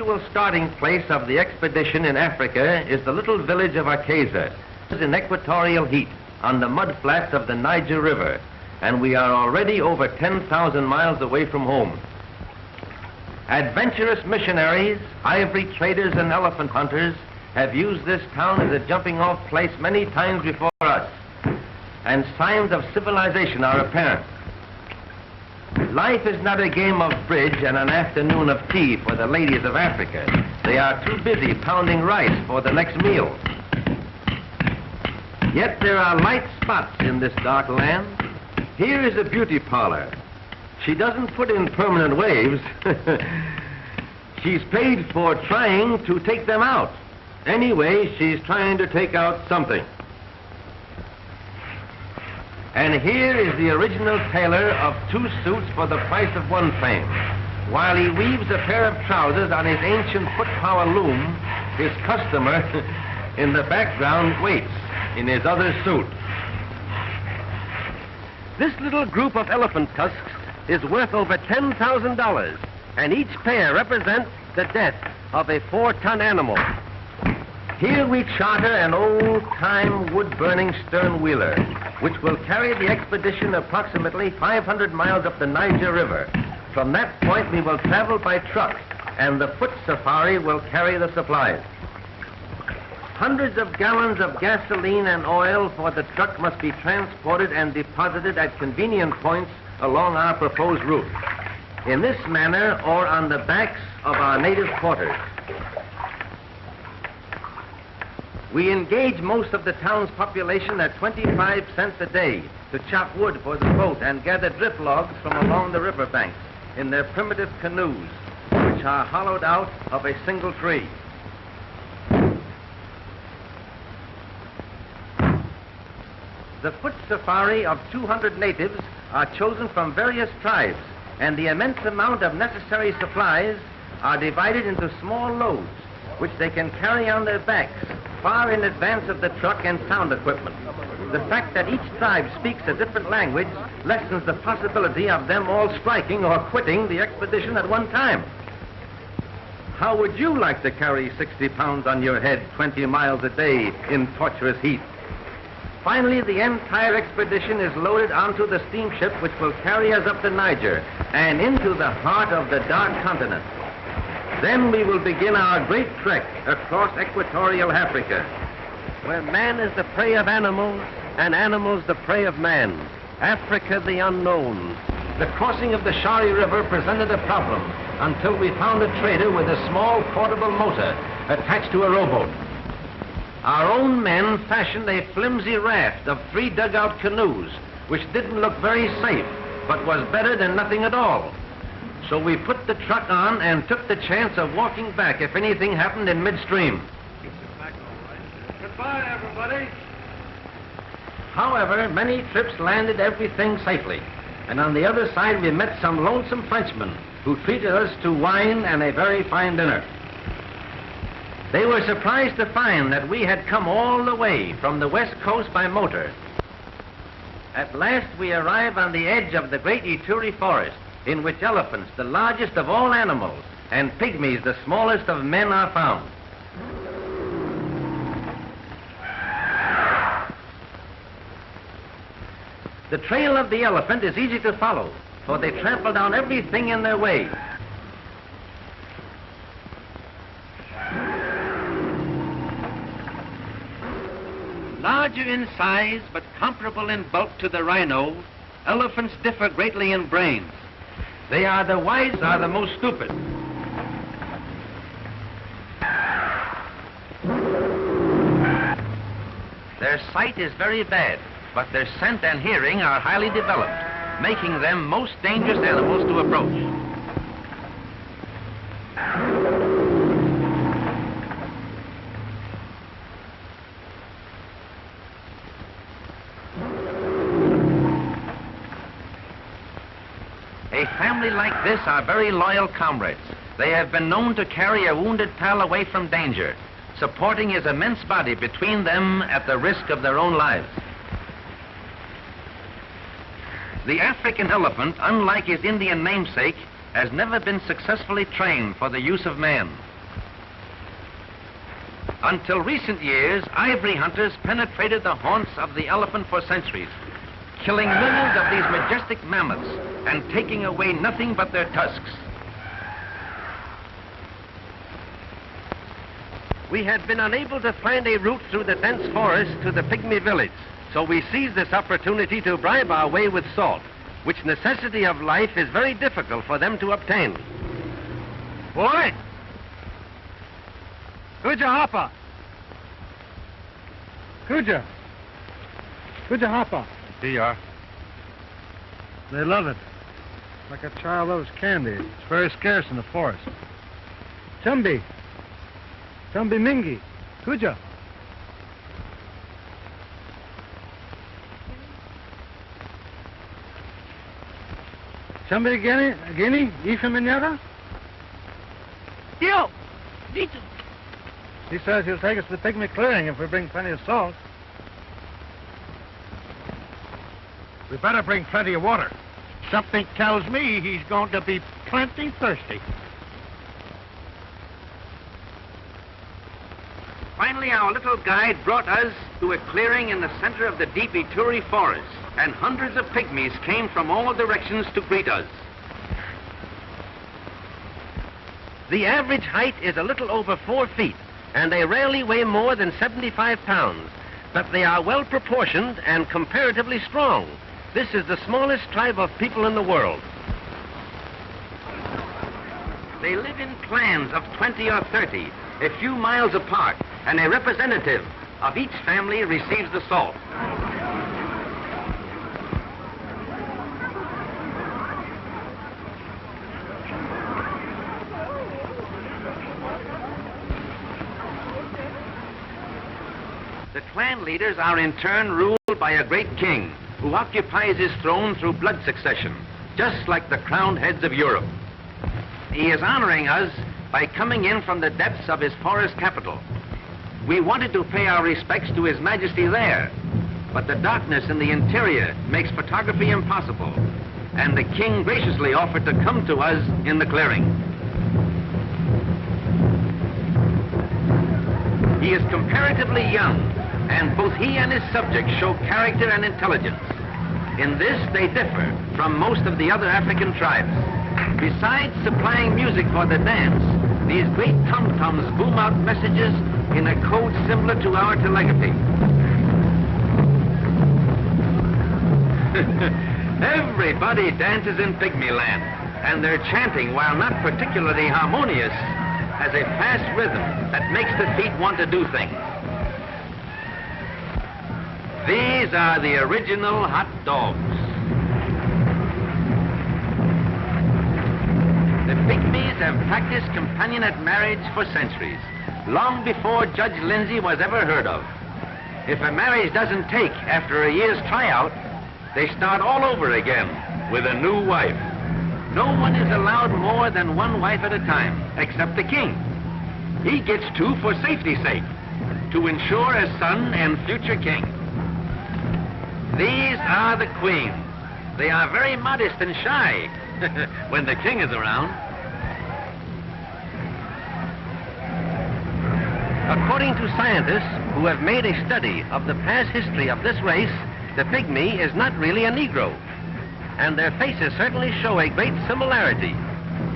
usual starting place of the expedition in Africa is the little village of Akeza. It's in equatorial heat on the mud flats of the Niger River, and we are already over 10,000 miles away from home. Adventurous missionaries, ivory traders, and elephant hunters have used this town as a jumping-off place many times before us, and signs of civilization are apparent. Life is not a game of bridge and an afternoon of tea for the ladies of Africa. They are too busy pounding rice for the next meal. Yet there are light spots in this dark land. Here is a beauty parlor. She doesn't put in permanent waves. She's paid for trying to take them out. Anyway, she's trying to take out something. And here is the original tailor of 2 suits for the price of 1 frame. While he weaves a pair of trousers on his ancient foot-power loom, his customer in the background waits in his other suit. This little group of elephant tusks is worth over $10,000, and each pair represents the death of a 4-ton animal. Here we charter an old-time wood-burning stern-wheeler, which will carry the expedition approximately 500 miles up the Niger River. From that point, we will travel by truck, and the foot safari will carry the supplies. Hundreds of gallons of gasoline and oil for the truck must be transported and deposited at convenient points along our proposed route, in this manner or on the backs of our native quarters. We engage most of the town's population at 25 cents a day to chop wood for the boat and gather drift logs from along the riverbanks in their primitive canoes, which are hollowed out of a single tree. The foot safari of 200 natives are chosen from various tribes, and the immense amount of necessary supplies are divided into small loads, which they can carry on their backs far in advance of the truck and sound equipment. The fact that each tribe speaks a different language lessens the possibility of them all striking or quitting the expedition at one time. How would you like to carry 60 pounds on your head 20 miles a day in torturous heat? Finally, the entire expedition is loaded onto the steamship which will carry us up the Niger and into the heart of the dark continent. Then we will begin our great trek across equatorial Africa, where man is the prey of animals and animals the prey of man. Africa the unknown. The crossing of the Shari River presented a problem until we found a trader with a small portable motor attached to a rowboat. Our own men fashioned a flimsy raft of 3 dugout canoes, which didn't look very safe, but was better than nothing at all. So we put the truck on and took the chance of walking back if anything happened in midstream. Goodbye, everybody. However, many trips landed everything safely, and on the other side we met some lonesome Frenchmen who treated us to wine and a very fine dinner. They were surprised to find that we had come all the way from the west coast by motor. At last we arrive on the edge of the great Ituri forest, in which elephants, the largest of all animals, and pygmies, the smallest of men, are found. The trail of the elephant is easy to follow, for they trample down everything in their way. Larger in size, but comparable in bulk to the rhino, elephants differ greatly in brains. They are the wise, are the most stupid. Their sight is very bad, but their scent and hearing are highly developed, making them most dangerous animals to approach. A family like this are very loyal comrades. They have been known to carry a wounded pal away from danger, supporting his immense body between them at the risk of their own lives. The African elephant, unlike his Indian namesake, has never been successfully trained for the use of man. Until recent years, ivory hunters penetrated the haunts of the elephant for centuries, killing millions of these majestic mammoths and taking away nothing but their tusks. We had been unable to find a route through the dense forest to the pygmy village, so we seized this opportunity to bribe our way with salt, which necessity of life is very difficult for them to obtain. Boy! Kuja hapa! Kuja! Kuja hapa! Here you are. They love it. Like a child loves candy. It's very scarce in the forest. Chumbi! Chumbi Mingi! Kuja! Chumbi Guinea? Ifa Minyara? Yo! Dito! He says he'll take us to the pygmy clearing if we bring plenty of salt. We better bring plenty of water. Something tells me he's going to be plenty thirsty. Finally, our little guide brought us to a clearing in the center of the deep Ituri forest, and hundreds of pygmies came from all directions to greet us. The average height is a little over 4 feet, and they rarely weigh more than 75 pounds, but they are well proportioned and comparatively strong. This is the smallest tribe of people in the world. They live in clans of 20 or 30, a few miles apart, and a representative of each family receives the salt. The clan leaders are in turn ruled by a great king who occupies his throne through blood succession, just like the crowned heads of Europe. He is honoring us by coming in from the depths of his forest capital. We wanted to pay our respects to His Majesty there, but the darkness in the interior makes photography impossible, and the king graciously offered to come to us in the clearing. He is comparatively young, and both he and his subjects show character and intelligence. In this, they differ from most of the other African tribes. Besides supplying music for the dance, these great tom-toms boom out messages in a code similar to our telegraphy. Everybody dances in Pygmy Land, and their chanting, while not particularly harmonious, has a fast rhythm that makes the feet want to do things. These are the original hot dogs. The Pygmies have practiced companionate marriage for centuries, long before Judge Lindsay was ever heard of. If a marriage doesn't take after a year's tryout, they start all over again with a new wife. No one is allowed more than one wife at a time, except the king. He gets 2 for safety's sake, to ensure a son and future king. These are the queens. They are very modest and shy when the king is around. According to scientists who have made a study of the past history of this race, the pygmy is not really a Negro, and their faces certainly show a great similarity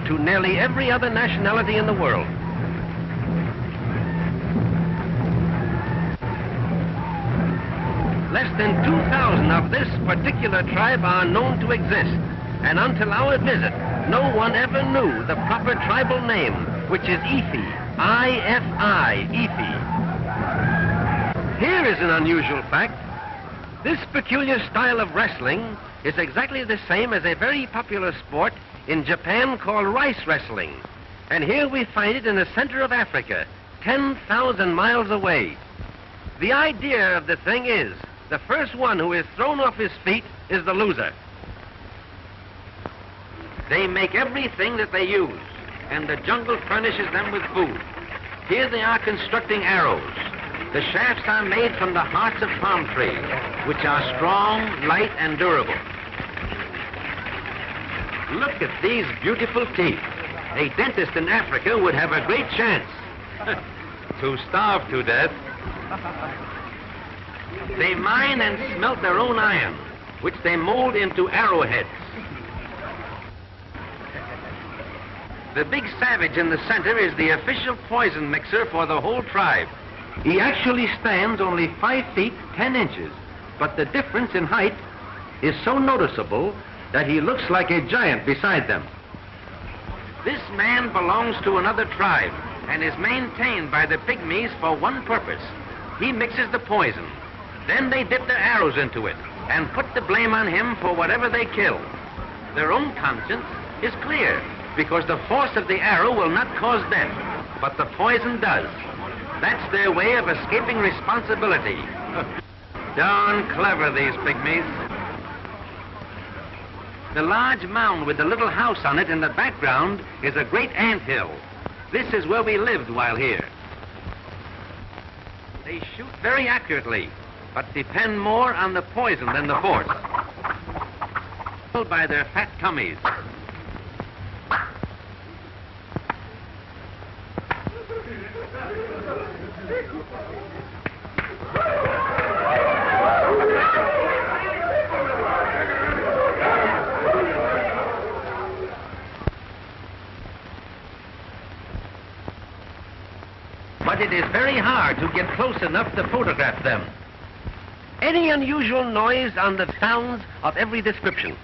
to nearly every other nationality in the world. Less than 2,000 of this particular tribe are known to exist, and until our visit, no one ever knew the proper tribal name, which is Ifi, I-F-I, Ifi. Here is an unusual fact. This peculiar style of wrestling is exactly the same as a very popular sport in Japan called rice wrestling, and here we find it in the center of Africa, 10,000 miles away. The idea of the thing is, the first one who is thrown off his feet is the loser. They make everything that they use, and the jungle furnishes them with food. Here they are constructing arrows. The shafts are made from the hearts of palm trees, which are strong, light, and durable. Look at these beautiful teeth. A dentist in Africa would have a great chance. to starve to death. They mine and smelt their own iron, which they mold into arrowheads. The big savage in the center is the official poison mixer for the whole tribe. He actually stands only 5 feet 10 inches, but the difference in height is so noticeable that he looks like a giant beside them. This man belongs to another tribe and is maintained by the pygmies for one purpose. He mixes the poison. Then they dip their arrows into it and put the blame on him for whatever they kill. Their own conscience is clear because the force of the arrow will not cause death, but the poison does. That's their way of escaping responsibility. Darn clever, these pygmies. The large mound with the little house on it in the background is a great anthill. This is where we lived while here. They shoot very accurately, but depend more on the poison than the force. By their fat tummies. But it is very hard to get close enough to photograph them. Any unusual noise on the sounds of every description.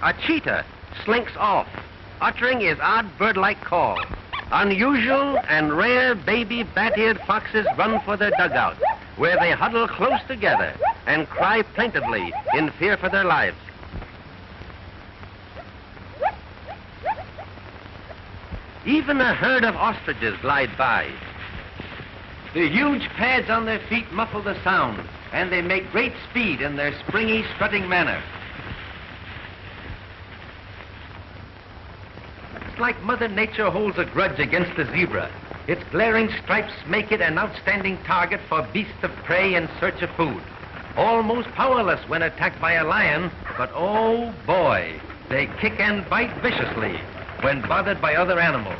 A cheetah slinks off, uttering his odd bird-like call. Unusual and rare baby bat-eared foxes run for their dugout, where they huddle close together and cry plaintively in fear for their lives. Even a herd of ostriches glide by. The huge pads on their feet muffle the sound, and they make great speed in their springy, strutting manner. It's like Mother Nature holds a grudge against the zebra. Its glaring stripes make it an outstanding target for beasts of prey in search of food. Almost powerless when attacked by a lion, but oh boy, they kick and bite viciously when bothered by other animals.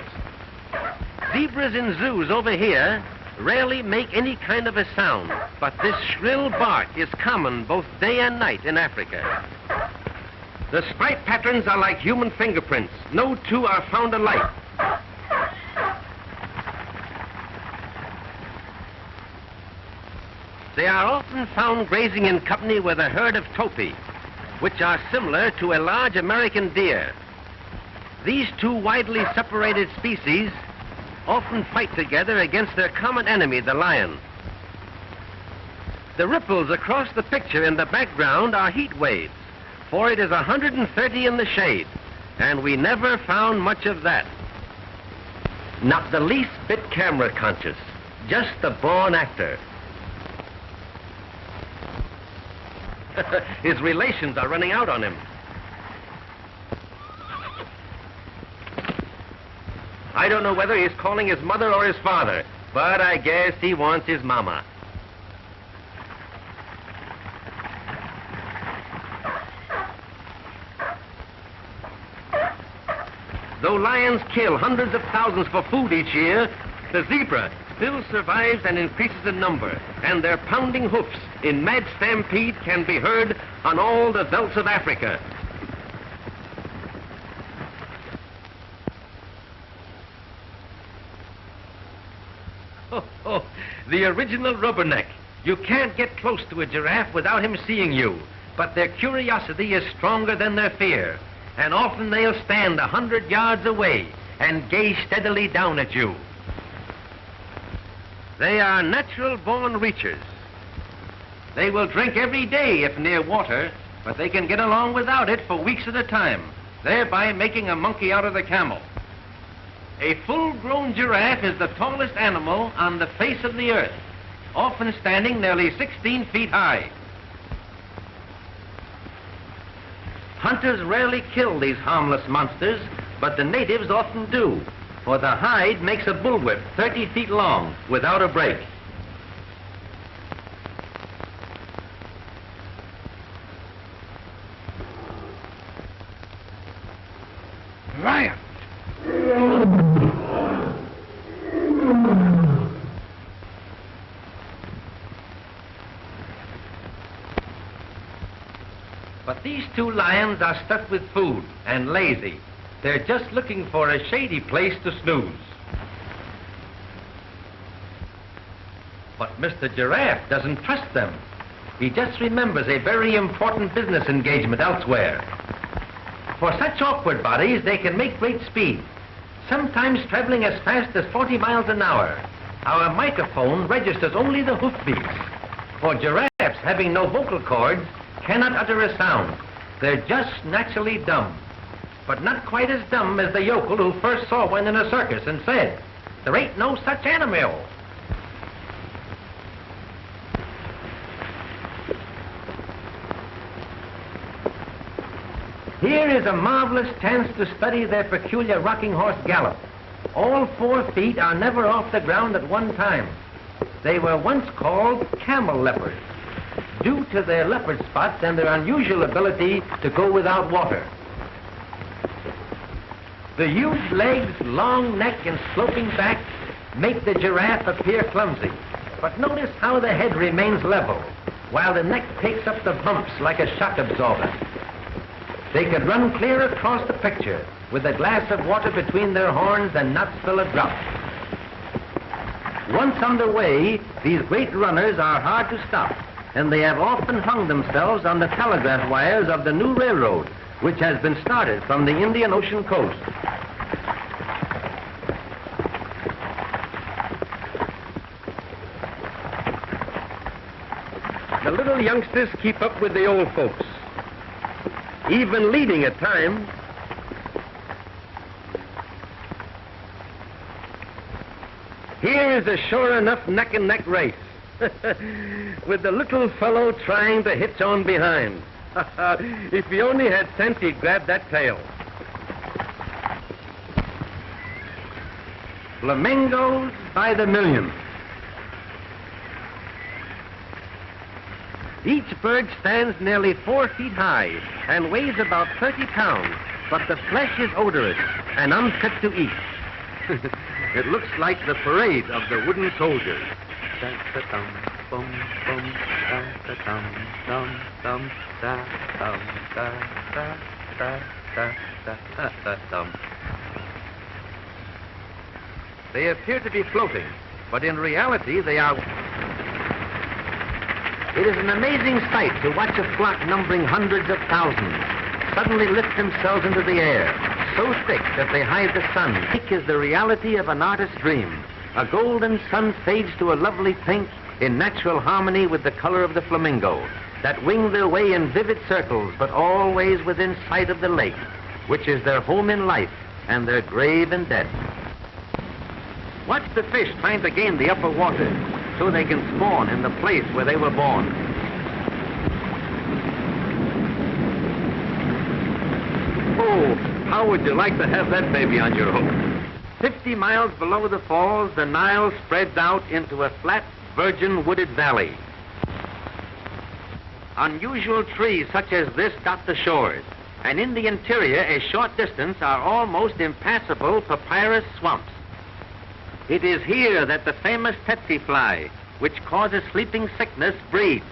Zebras in zoos over here rarely make any kind of a sound, but this shrill bark is common both day and night in Africa. The stripe patterns are like human fingerprints. No two are found alike. They are often found grazing in company with a herd of topi, which are similar to a large American deer. These two widely separated species often fight together against their common enemy, the lion. The ripples across the picture in the background are heat waves, for it is 130 in the shade, and we never found much of that. Not the least bit camera conscious, just a born actor. His relations are running out on him. I don't know whether he's calling his mother or his father, but I guess he wants his mama. Though lions kill hundreds of thousands for food each year, the zebra still survives and increases in number, and their pounding hoofs in mad stampede can be heard on all the velds of Africa. Oh, the original rubberneck. You can't get close to a giraffe without him seeing you, but their curiosity is stronger than their fear, and often they'll stand 100 yards away and gaze steadily down at you. They are natural-born reachers. They will drink every day if near water, but they can get along without it for weeks at a time, thereby making a monkey out of the camel. A full-grown giraffe is the tallest animal on the face of the earth, often standing nearly 16 feet high. Hunters rarely kill these harmless monsters, but the natives often do, for the hide makes a bullwhip 30 feet long without a break. Lion! But these two lions are stuffed with food and lazy. They're just looking for a shady place to snooze. But Mr. Giraffe doesn't trust them. He just remembers a very important business engagement elsewhere. For such awkward bodies, they can make great speed, sometimes traveling as fast as 40 miles an hour. Our microphone registers only the hoofbeats. For giraffes, having no vocal cords, cannot utter a sound. They're just naturally dumb. But not quite as dumb as the yokel who first saw one in a circus and said, "There ain't no such animal." Here is a marvelous chance to study their peculiar rocking horse gallop. All 4 feet are never off the ground at one time. They were once called camel leopards, due to their leopard spots and their unusual ability to go without water. The huge legs, long neck, and sloping back make the giraffe appear clumsy. But notice how the head remains level, while the neck takes up the bumps like a shock absorber. They could run clear across the picture with a glass of water between their horns and not spill a drop. Once underway, these great runners are hard to stop, and they have often hung themselves on the telegraph wires of the new railroad, which has been started from the Indian Ocean coast. The little youngsters keep up with the old folks, even leading at times. Here is a sure enough neck-and-neck race, with the little fellow trying to hitch on behind. If he only had sense, he'd grab that tail. Flamingos by the million. Each bird stands nearly 4 feet high and weighs about 30 pounds, but the flesh is odorous and unfit to eat. It looks like the parade of the wooden soldiers. They appear to be floating, but in reality they are... It is an amazing sight to watch a flock numbering hundreds of thousands suddenly lift themselves into the air, so thick that they hide the sun. Thick is the reality of an artist's dream. A golden sun fades to a lovely pink in natural harmony with the color of the flamingo, that wing their way in vivid circles, but always within sight of the lake, which is their home in life and their grave in death. Watch the fish trying to gain the upper water so they can spawn in the place where they were born. Oh, how would you like to have that baby on your hook? 50 miles below the falls, the Nile spreads out into a flat, virgin wooded valley. Unusual trees such as this dot the shores, and in the interior a short distance are almost impassable papyrus swamps. It is here that the famous tsetse fly, which causes sleeping sickness, breeds,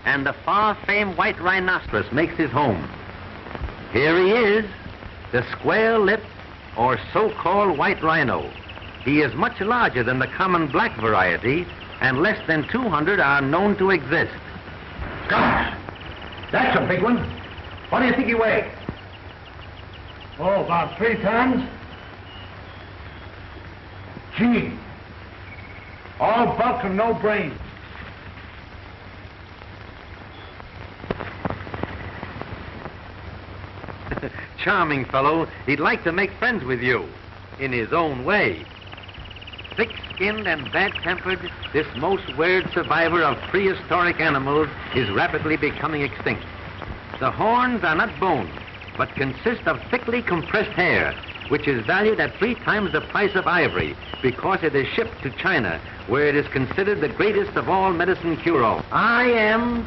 and the far-famed white rhinoceros makes his home. Here he is, the square-lipped or so-called white rhino. He is much larger than the common black variety, and less than 200 are known to exist. Gosh, that's a big one. What do you think he weighs? Oh, about 3 tons. Gee, all bulk and no brains. Charming fellow. He'd like to make friends with you, in his own way. Thick-skinned and bad-tempered, this most weird survivor of prehistoric animals is rapidly becoming extinct. The horns are not bone, but consist of thickly compressed hair, which is valued at 3 times the price of ivory, because it is shipped to China, where it is considered the greatest of all medicine cure-all. Impala,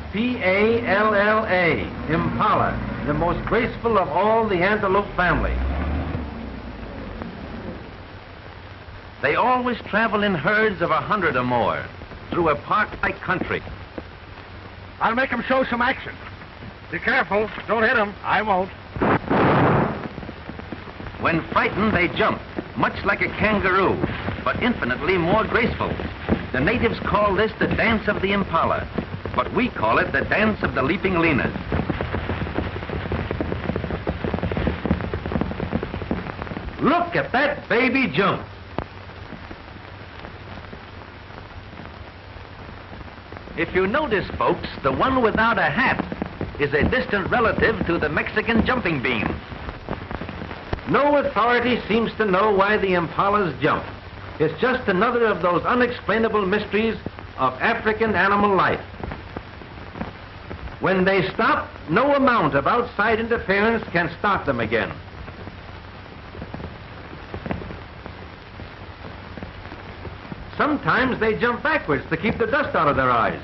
Impala, the most graceful of all the antelope family. They always travel in herds of 100 or more through a park-like country. I'll make him show some action. Be careful. Don't hit him. I won't. When frightened, they jump, much like a kangaroo, but infinitely more graceful. The natives call this the dance of the impala, but we call it the dance of the leaping lena. Look at that baby jump. If you notice, folks, the one without a hat is a distant relative to the Mexican jumping bean. No authority seems to know why the impalas jump. It's just another of those unexplainable mysteries of African animal life. When they stop, no amount of outside interference can stop them again. Sometimes they jump backwards to keep the dust out of their eyes.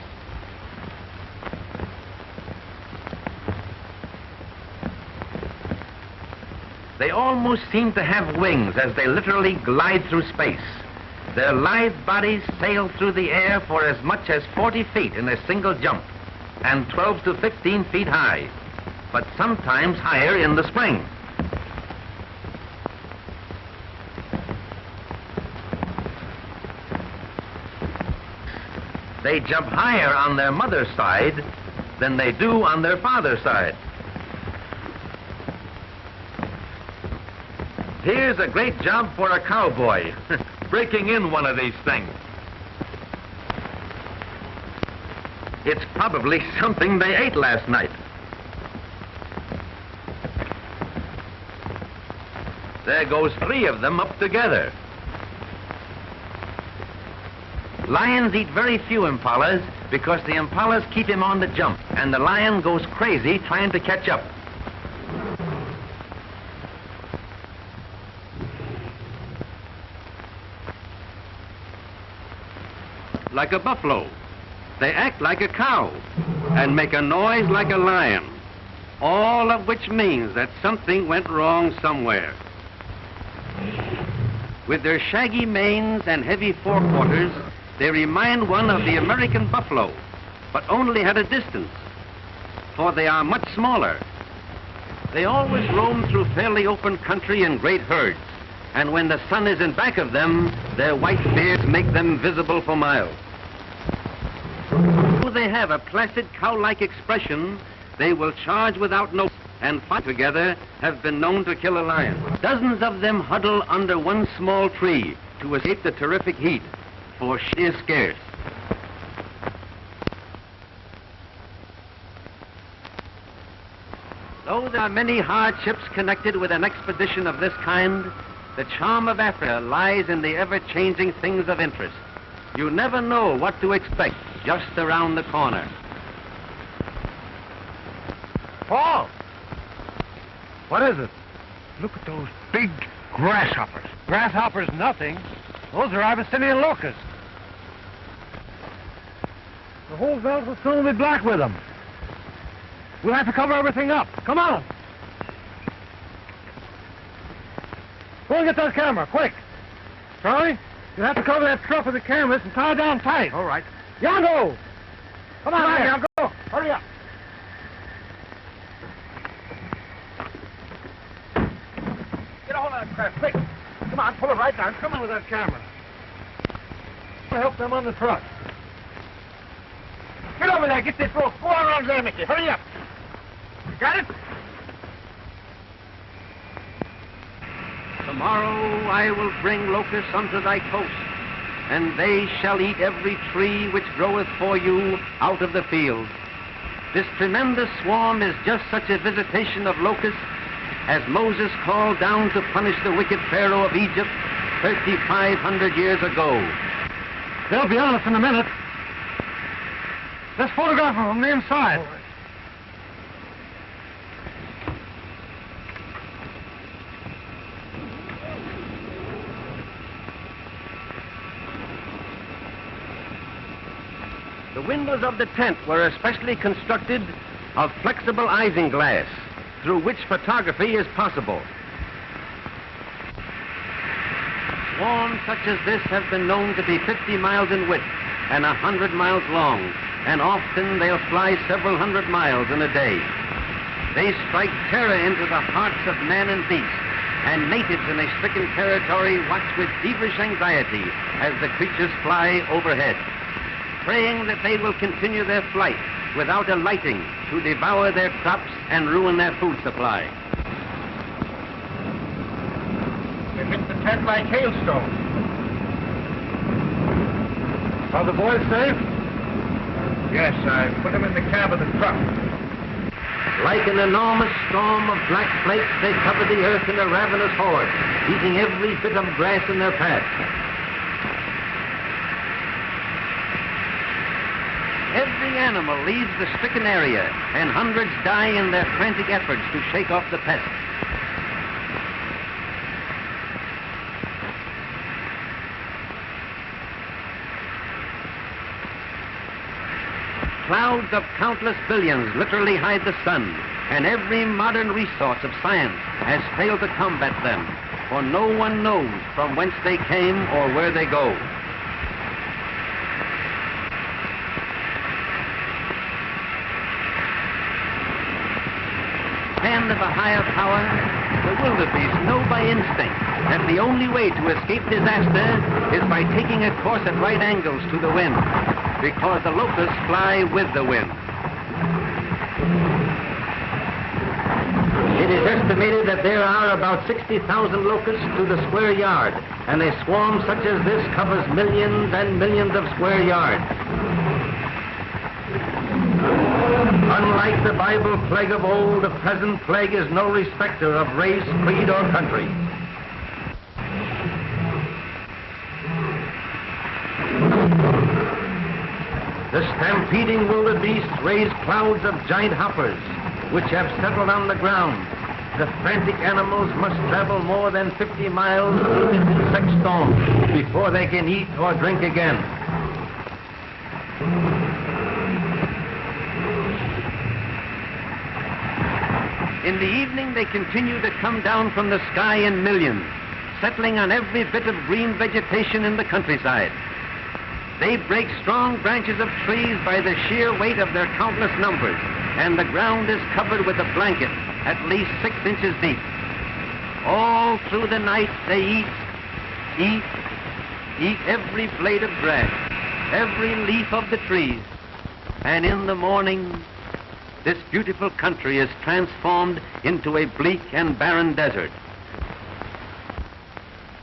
They almost seem to have wings as they literally glide through space. Their lithe bodies sail through the air for as much as 40 feet in a single jump, and 12 to 15 feet high, but sometimes higher in the spring. They jump higher on their mother's side than they do on their father's side. Here's a great job for a cowboy, breaking in one of these things. It's probably something they ate last night. There goes 3 of them up together. Lions eat very few impalas because the impalas keep him on the jump, and the lion goes crazy trying to catch up. Like a buffalo, they act like a cow and make a noise like a lion, all of which means that something went wrong somewhere. With their shaggy manes and heavy forequarters, they remind one of the American buffalo, but only at a distance, for they are much smaller. They always roam through fairly open country in great herds, and when the sun is in back of them, their white beards make them visible for miles. Though they have a placid cow-like expression, they will charge without notice, and fight together have been known to kill a lion. Dozens of them huddle under one small tree to escape the terrific heat, for shade is scarce. Though there are many hardships connected with an expedition of this kind, the charm of Africa lies in the ever-changing things of interest. You never know what to expect just around the corner. Paul! What is it? Look at those big grasshoppers. Grasshoppers, nothing. Those are Abyssinian locusts. The whole belt will soon be black with them. We'll have to cover everything up. Come on. Go and get that camera, quick. Charlie, you'll have to cover that truck with the cameras and tie it down tight. All right. Yango! Come on, Yango. Hurry up. Get a hold of that crap, quick. Come on, pull it right down. Come on with that camera. I'll help them on the truck. Get over there, get this rope. Go on around there, Mickey. Hurry up. You got it? Tomorrow I will bring locusts unto thy coast, and they shall eat every tree which groweth for you out of the field. This tremendous swarm is just such a visitation of locusts as Moses called down to punish the wicked Pharaoh of Egypt 3,500 years ago. They'll be on us in a minute. Let's photograph them from the inside. All right. The windows of the tent were especially constructed of flexible isinglass, through which photography is possible. Swarms such as this have been known to be 50 miles in width and 100 miles long, and often they'll fly several hundred miles in a day. They strike terror into the hearts of man and beast, and natives in a stricken territory watch with feverish anxiety as the creatures fly overhead, praying that they will continue their flight without alighting to devour their crops and ruin their food supply. They hit the tent like hailstones. Are the boys safe? Yes, I put them in the cab of the truck. Like an enormous storm of black flakes, they cover the earth in a ravenous horde, eating every bit of grass in their path. Every animal leaves the stricken area, and hundreds die in their frantic efforts to shake off the pest. Clouds of countless billions literally hide the sun, and every modern resource of science has failed to combat them, for no one knows from whence they came or where they go. Hand of a higher power, the wildebeest know by instinct that the only way to escape disaster is by taking a course at right angles to the wind, because the locusts fly with the wind. It is estimated that there are about 60,000 locusts to the square yard, and a swarm such as this covers millions and millions of square yards. Unlike the Bible plague of old, the present plague is no respecter of race, creed, or country. The stampeding wildebeests raise clouds of giant hoppers, which have settled on the ground. The frantic animals must travel more than 50 miles through this insect storm before they can eat or drink again. In the evening, they continue to come down from the sky in millions, settling on every bit of green vegetation in the countryside. They break strong branches of trees by the sheer weight of their countless numbers, and the ground is covered with a blanket at least 6 inches deep. All through the night, they eat every blade of grass, every leaf of the trees, and in the morning, this beautiful country is transformed into a bleak and barren desert.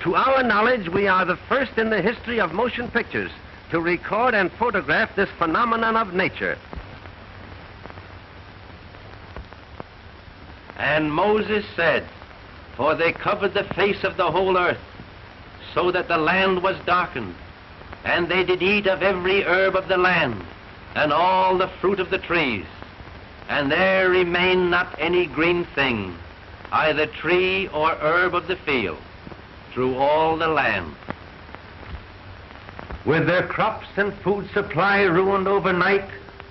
To our knowledge, we are the first in the history of motion pictures to record and photograph this phenomenon of nature. And Moses said, "For they covered the face of the whole earth, so that the land was darkened, and they did eat of every herb of the land, and all the fruit of the trees. And there remained not any green thing, either tree or herb of the field, through all the land." With their crops and food supply ruined overnight,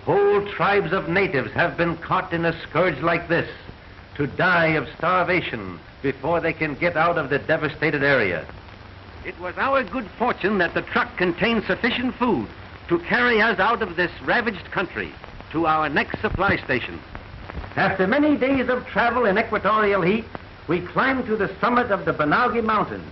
whole tribes of natives have been caught in a scourge like this, to die of starvation before they can get out of the devastated area. It was our good fortune that the truck contained sufficient food to carry us out of this ravaged country to our next supply station. After many days of travel in equatorial heat, we climbed to the summit of the Banaugi Mountains.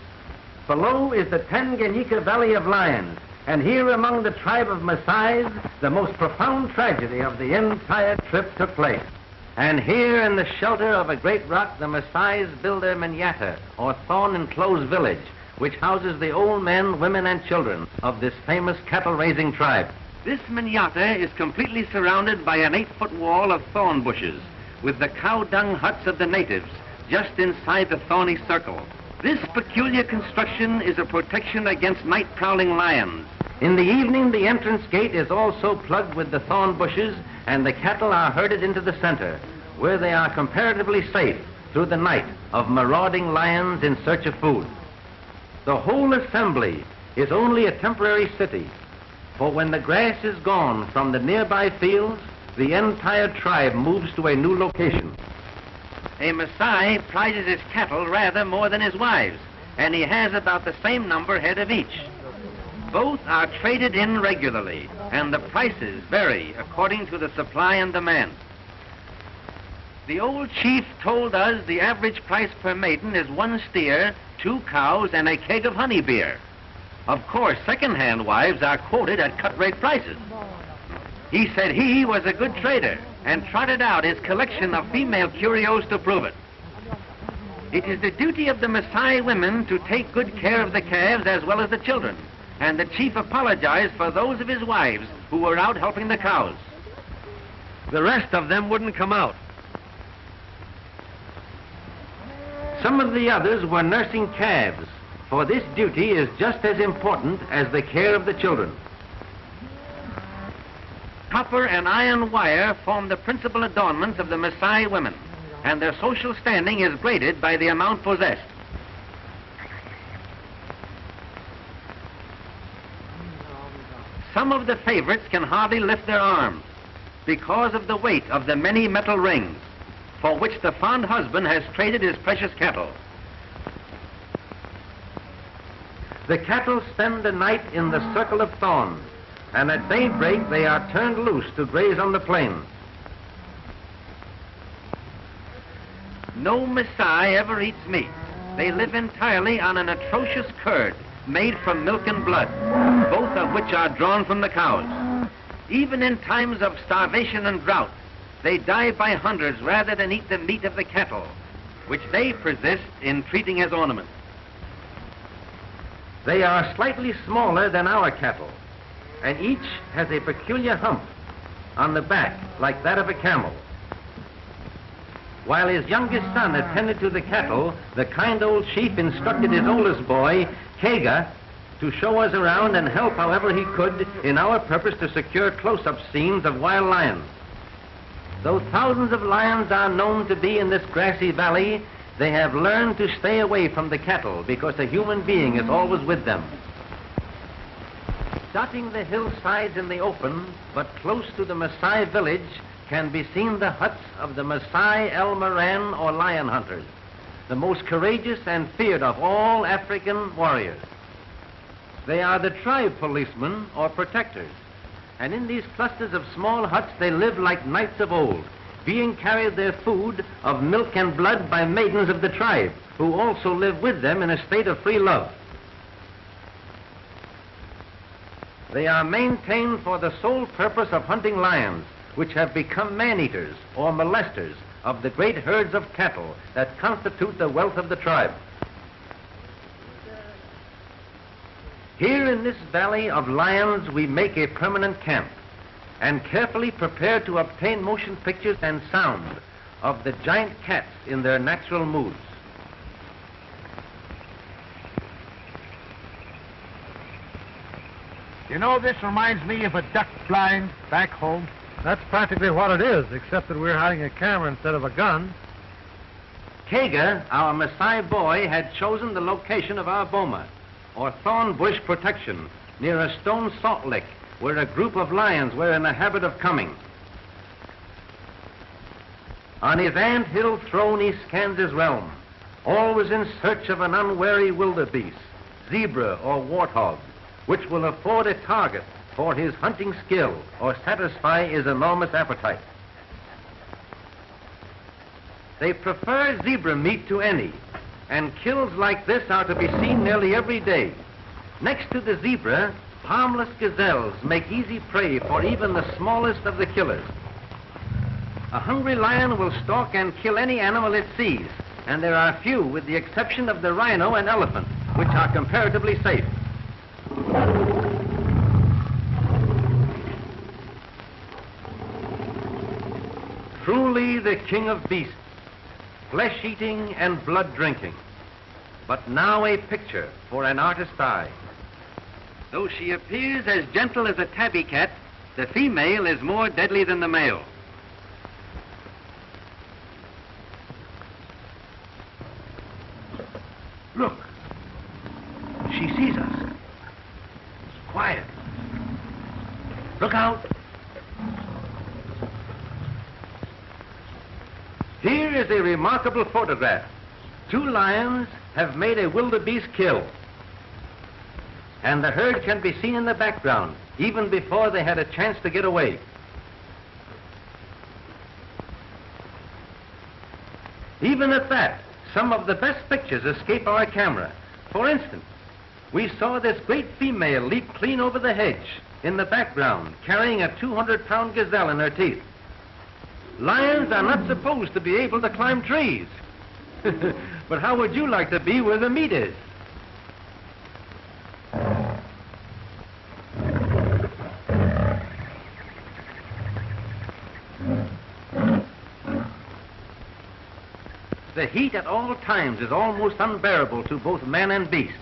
Below is the Tanganyika Valley of Lions, and here among the tribe of Maasais, the most profound tragedy of the entire trip took place. And here in the shelter of a great rock, the Maasais build their Minyata, or thorn-enclosed village, which houses the old men, women, and children of this famous cattle-raising tribe. This Minyata is completely surrounded by an 8-foot wall of thorn bushes, with the cow-dung huts of the natives just inside the thorny circle. This peculiar construction is a protection against night-prowling lions. In the evening, the entrance gate is also plugged with the thorn bushes, and the cattle are herded into the center, where they are comparatively safe through the night of marauding lions in search of food. The whole assembly is only a temporary city, for when the grass is gone from the nearby fields, the entire tribe moves to a new location. A Maasai prizes his cattle rather more than his wives, and he has about the same number head of each. Both are traded in regularly, and the prices vary according to the supply and demand. The old chief told us the average price per maiden is 1 steer, 2 cows, and a keg of honey beer. Of course, second-hand wives are quoted at cut-rate prices. He said he was a good trader and trotted out his collection of female curios to prove it. It is the duty of the Maasai women to take good care of the calves as well as the children, and the chief apologized for those of his wives who were out helping the cows. The rest of them wouldn't come out. Some of the others were nursing calves, for this duty is just as important as the care of the children. Copper and iron wire form the principal adornments of the Maasai women, and their social standing is graded by the amount possessed. Some of the favorites can hardly lift their arms because of the weight of the many metal rings for which the fond husband has traded his precious cattle. The cattle spend the night in the circle of thorns, and at daybreak they are turned loose to graze on the plain. No Maasai ever eats meat. They live entirely on an atrocious curd made from milk and blood, both of which are drawn from the cows. Even in times of starvation and drought, they die by hundreds rather than eat the meat of the cattle, which they persist in treating as ornaments. They are slightly smaller than our cattle, and each has a peculiar hump on the back like that of a camel. While his youngest son attended to the cattle, the kind old chief instructed his oldest boy, Kega, to show us around and help however he could in our purpose to secure close-up scenes of wild lions. Though thousands of lions are known to be in this grassy valley, they have learned to stay away from the cattle because a human being is always with them. Dotting the hillsides in the open, but close to the Maasai village, can be seen the huts of the Maasai El Moran or lion hunters, the most courageous and feared of all African warriors. They are the tribe policemen or protectors, and in these clusters of small huts they live like knights of old, being carried their food of milk and blood by maidens of the tribe, who also live with them in a state of free love. They are maintained for the sole purpose of hunting lions, which have become man-eaters or molesters of the great herds of cattle that constitute the wealth of the tribe. Here in this valley of lions we make a permanent camp and carefully prepare to obtain motion pictures and sound of the giant cats in their natural moods. You know, this reminds me of a duck blind back home. That's practically what it is, except that we're hiding a camera instead of a gun. Kega, our Maasai boy, had chosen the location of our boma, or thorn bush protection, near a stone salt lick where a group of lions were in the habit of coming. On his ant-hill throne he scans his realm, always in search of an unwary wildebeest, zebra or warthog, which will afford a target for his hunting skill or satisfy his enormous appetite. They prefer zebra meat to any, and kills like this are to be seen nearly every day. Next to the zebra, harmless gazelles make easy prey for even the smallest of the killers. A hungry lion will stalk and kill any animal it sees, and there are few, with the exception of the rhino and elephant, which are comparatively safe. Truly the king of beasts, flesh-eating and blood-drinking, but now a picture for an artist's eye. Though she appears as gentle as a tabby cat, the female is more deadly than the male. Look, she sees us. Quiet. Look out. Here is a remarkable photograph. 2 lions have made a wildebeest kill, and the herd can be seen in the background, even before they had a chance to get away. Even at that, some of the best pictures escape our camera. For instance, we saw this great female leap clean over the hedge in the background, carrying a 200-pound gazelle in her teeth. Lions are not supposed to be able to climb trees. But how would you like to be where the meat is? The heat at all times is almost unbearable to both man and beast.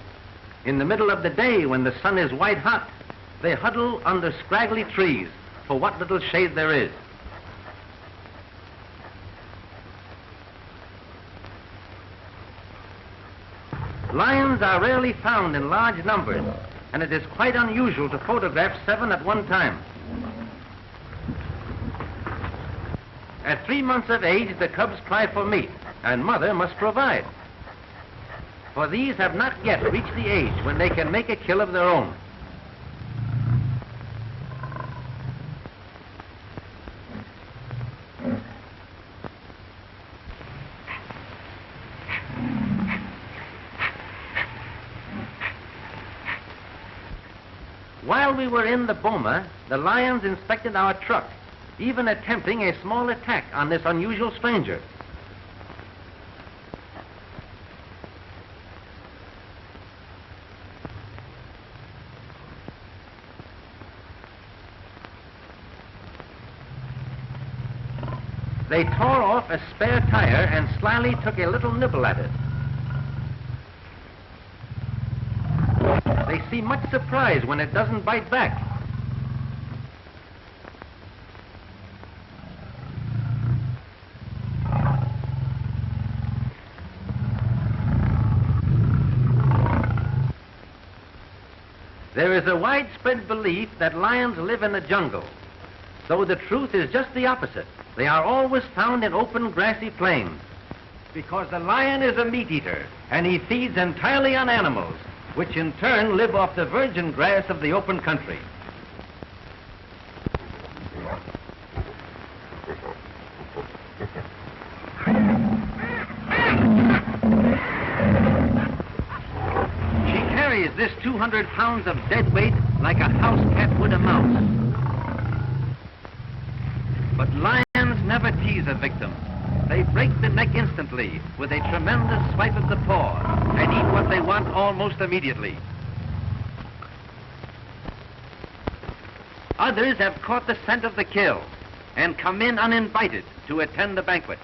In the middle of the day, when the sun is white hot, they huddle under scraggly trees for what little shade there is. Lions are rarely found in large numbers, and it is quite unusual to photograph 7 at one time. At 3 months of age, the cubs cry for meat, and mother must provide. For these have not yet reached the age when they can make a kill of their own. While we were in the boma, the lions inspected our truck, even attempting a small attack on this unusual stranger. They tore off a spare tire and slyly took a little nibble at it. They seem much surprised when it doesn't bite back. There is a widespread belief that lions live in the jungle, though the truth is just the opposite. They are always found in open grassy plains, because the lion is a meat eater, and he feeds entirely on animals, which in turn live off the virgin grass of the open country. She carries this 200 pounds of dead weight like a house cat would a mouse. But lions never tease a victim. They break the neck instantly with a tremendous swipe of the paw and eat what they want almost immediately. Others have caught the scent of the kill and come in uninvited to attend the banquet.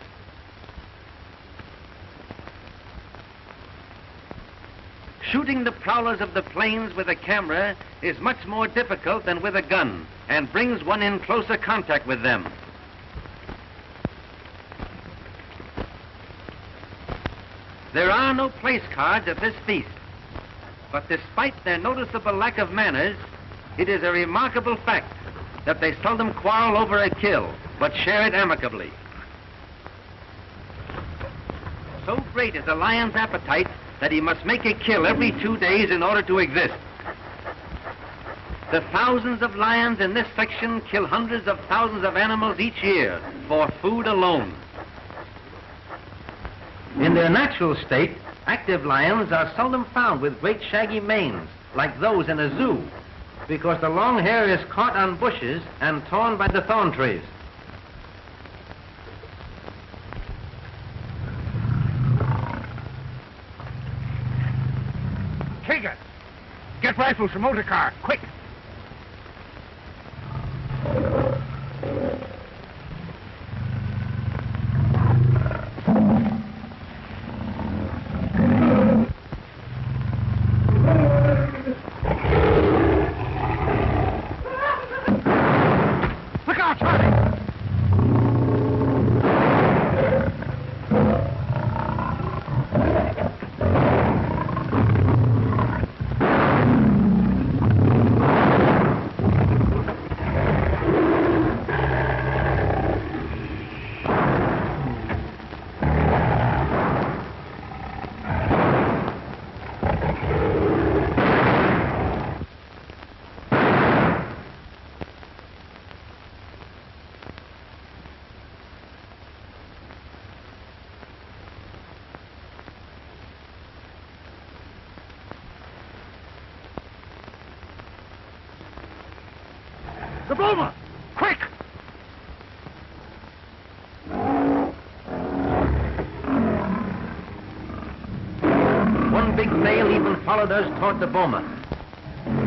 Shooting the prowlers of the plains with a camera is much more difficult than with a gun and brings one in closer contact with them. There are no place cards at this feast, but despite their noticeable lack of manners, it is a remarkable fact that they seldom quarrel over a kill, but share it amicably. So great is a lion's appetite that he must make a kill every 2 days in order to exist. The thousands of lions in this section kill hundreds of thousands of animals each year for food alone. In their natural state, active lions are seldom found with great shaggy manes, like those in a zoo, because the long hair is caught on bushes and torn by the thorn trees. Kagan, get rifles from motor car, quick! The boma! Quick! One big male even followed us toward the boma.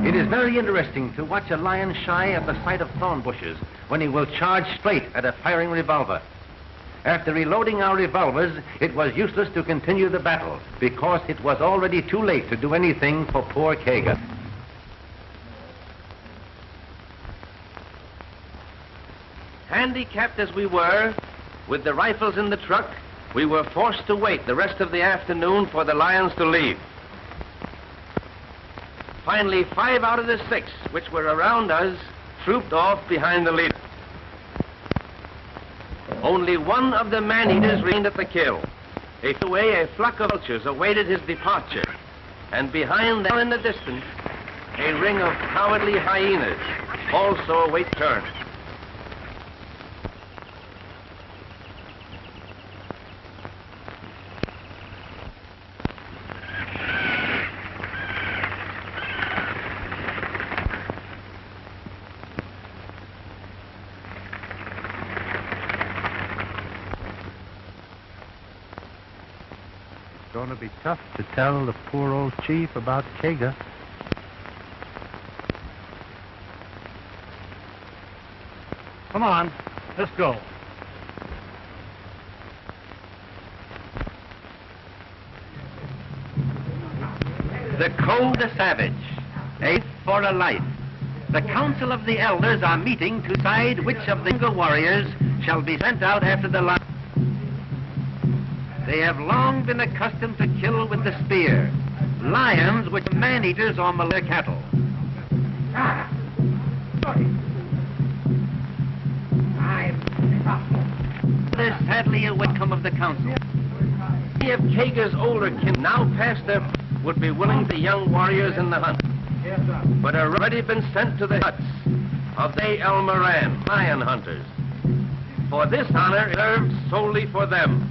It is very interesting to watch a lion shy at the sight of thorn bushes when he will charge straight at a firing revolver. After reloading our revolvers, it was useless to continue the battle because it was already too late to do anything for poor Kaga. Handicapped as we were, with the rifles in the truck, we were forced to wait the rest of the afternoon for the lions to leave. Finally, 5 out of the 6 which were around us trooped off behind the leader. Only one of the man-eaters remained at the kill. A flock of vultures awaited his departure, and behind them in the distance, a ring of cowardly hyenas also await turn. It's going to be tough to tell the poor old chief about Kaga. Come on, let's go. The code of savage, a for a life. The council of the elders are meeting to decide which of the younger warriors shall be sent out after the lion. They have long been accustomed to kill with the spear, lions which are man-eaters or their cattle. There's sadly a outcome of the council. Many of Kaga's older kin now past their would be willing to young warriors in the hunt, but have already been sent to the huts of the El Moran, lion hunters. For this honor is reserved solely for them.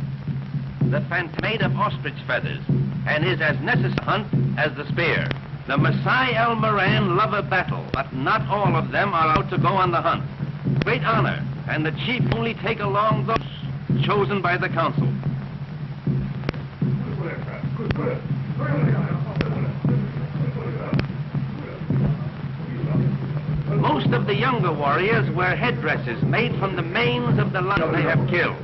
The phantom made of ostrich feathers and is as necessary to hunt as the spear. The Maasai El Moran love a battle, but not all of them are out to go on the hunt. Great honor, and the chief only take along those chosen by the council. Most of the younger warriors wear headdresses made from the manes of the lion they have killed.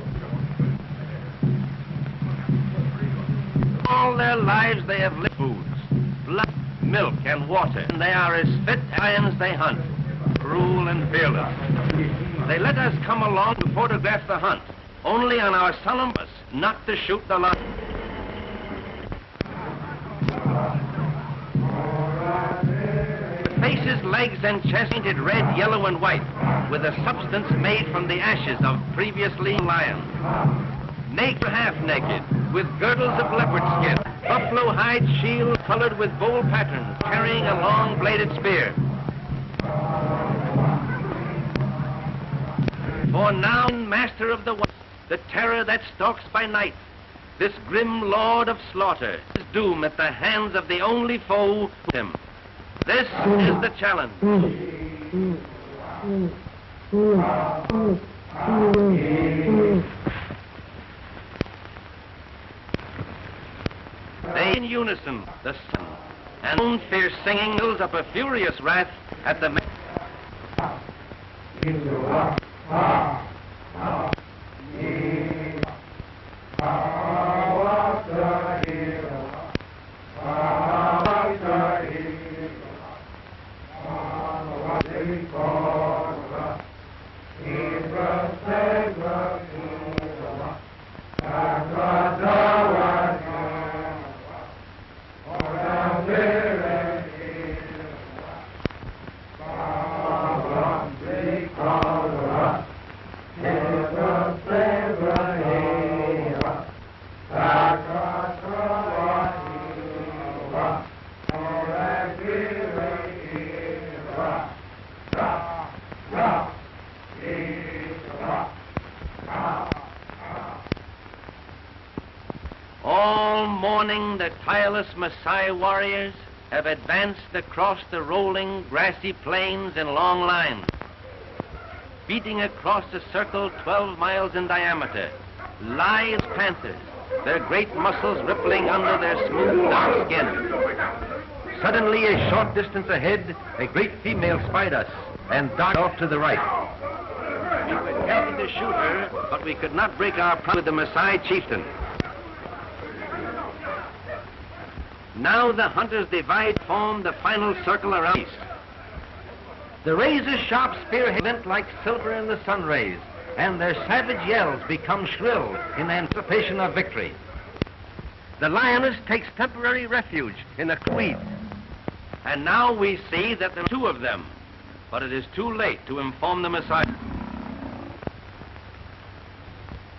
All their lives they have lived foods, blood, milk, and water, and they are as fit as lions they hunt, cruel and fearless. They let us come along to photograph the hunt, only on our solemn promise not to shoot the lion. The faces, legs, and chest painted red, yellow, and white, with a substance made from the ashes of previously lions. Naked or half naked, with girdles of leopard skin, buffalo hide shields colored with bold patterns, carrying a long bladed spear. For now, master of the wild, the terror that stalks by night, this grim lord of slaughter, his doom at the hands of the only foe with him. This is the challenge. They in unison, the sun, and moon fierce singing builds up a furious wrath at the All morning the tireless Maasai warriors have advanced across the rolling grassy plains in long lines. beating across a circle 12 miles in diameter, lie as panthers, their great muscles rippling under their smooth, dark skin. Suddenly, a short distance ahead, a great female spied us and darted off to the right. We were happy to shoot her, but we could not break our promise with the Maasai chieftain. Now the hunters divide, form the final circle around east. The razor-sharp spearheads glint like silver in the sun rays, and their savage yells become shrill in anticipation of victory. The lioness takes temporary refuge in the weeds, and now we see that there are two of them, but it is too late to inform the Maasai.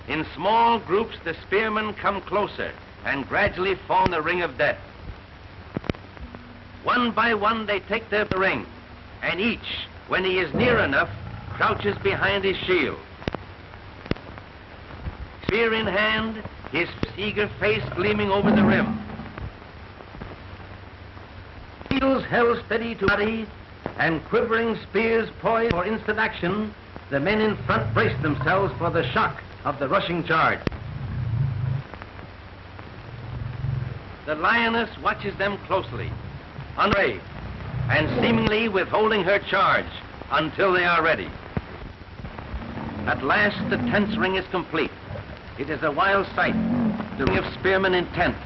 In small groups, the spearmen come closer and gradually form the ring of death. One by one, they take their ring, and each, when he is near enough, crouches behind his shield. Spear in hand, his eager face gleaming over the rim. Shields held steady to body, and quivering spears poised for instant action, the men in front brace themselves for the shock of the rushing charge. The lioness watches them closely, unafraid, and seemingly withholding her charge until they are ready. At last, the tense ring is complete. It is a wild sight, the ring of spearmen intent,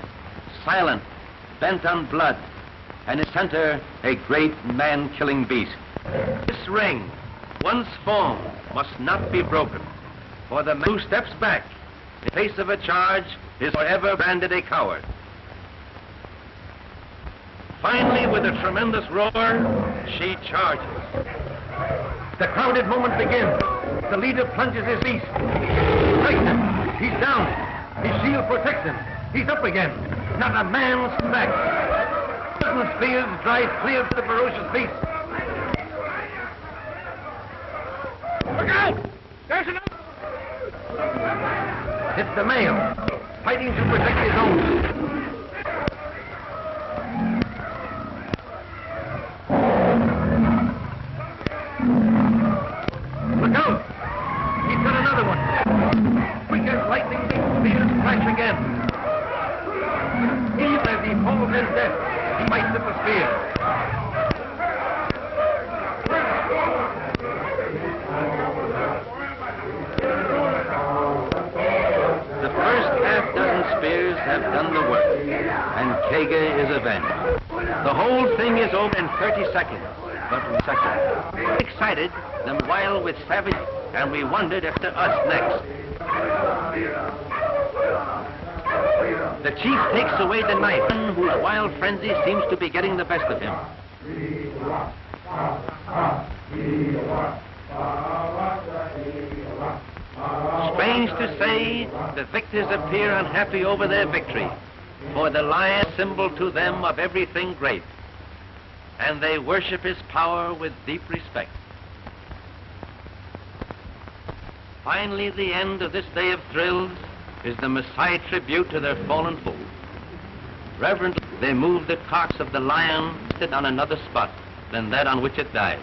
silent, bent on blood, and in center, a great man-killing beast. This ring, once formed, must not be broken, for the man who steps back in face of a charge is forever branded a coward. Finally, with a tremendous roar, she charges. The crowded moment begins. The leader plunges his beast. Strikes him. He's down. His shield protects him. He's up again. Not a man's back. Sudden spears drive clear to the ferocious beast. Look out! There's another! It's the male, fighting to protect his own. Look out! He's got another one. Quick as lightning, the spears flash again. Even as he falls in death, he bites at the spear. The first half-dozen spears have done the work, and Kega is avenged. The whole thing is over in 30 seconds, but in seconds. Excited, them wild with savage, and we wondered if to us next. The chief takes away the knife, whose wild frenzy seems to be getting the best of him. Strange to say, the victors appear unhappy over their victory, for the lion is a symbol to them of everything great, and they worship his power with deep respect. Finally, the end of this day of thrills is the Maasai tribute to their fallen foe. Reverently, they move the carcass of the lion on another spot than that on which it died.